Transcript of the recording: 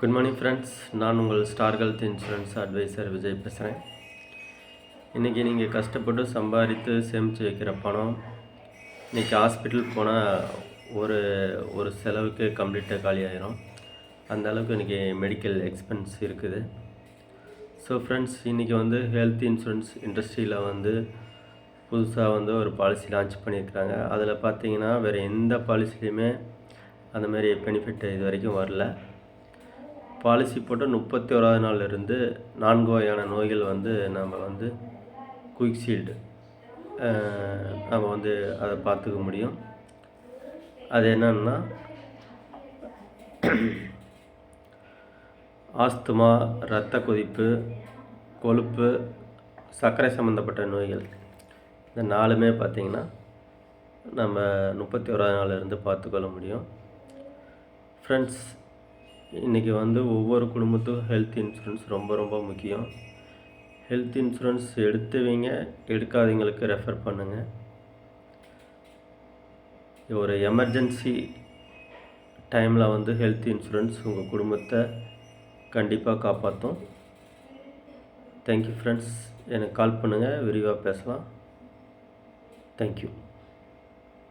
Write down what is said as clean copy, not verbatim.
Good morning friends. நான் உங்கள் star health insurance advisor Vijay பேசுகிறேன். இன்றைக்கி நீங்கள் கஷ்டப்பட்டு சம்பாதித்து சேமித்து வைக்கிற பணம் இன்றைக்கி ஹாஸ்பிட்டல் போனால் ஒரு ஒரு செலவுக்கு கம்ப்ளீட்டாக காலியாகிடும். அந்த அளவுக்கு இன்றைக்கி மெடிக்கல் எக்ஸ்பென்ஸ் இருக்குது. ஸோ ஃப்ரெண்ட்ஸ், இன்றைக்கி ஹெல்த் இன்சூரன்ஸ் இண்டஸ்ட்ரியில் புதுசாக ஒரு பாலிசி லான்ச் பண்ணியிருக்கிறாங்க. அதில் பார்த்தீங்கன்னா வேறு எந்த பாலிசிலையுமே அந்தமாரி பெனிஃபிட் இது வரைக்கும் வரல. பாலிசி போட்ட 31வது நாள்லேருந்து 4 வகையான நோய்கள் நம்ம குயிக் ஷீல்டு நம்ம அதை பார்த்துக்க முடியும். அது என்னன்னா ஆஸ்துமா, இரத்த கொதிப்பு, கொழுப்பு, சர்க்கரை சம்மந்தப்பட்ட நோய்கள். இந்த 4மே பார்த்திங்கன்னா நம்ம 31வது நாள்லேருந்து பார்த்துக்கொள்ள முடியும். ஃப்ரெண்ட்ஸ், இன்றைக்கி ஒவ்வொரு குடும்பத்துக்கும் ஹெல்த் இன்சூரன்ஸ் ரொம்ப ரொம்ப முக்கியம். ஹெல்த் இன்சூரன்ஸ் எடுத்தவங்க எடுக்காதவங்களுக்கு ரெஃபர் பண்ணுங்கள். ஒரு எமர்ஜென்சி டைமில் ஹெல்த் இன்சூரன்ஸ் உங்கள் குடும்பத்தை கண்டிப்பாக காப்பாற்றும். Thank you friends. எனக்கு கால் பண்ணுங்கள், விரிவாக பேசலாம். தேங்க்யூ.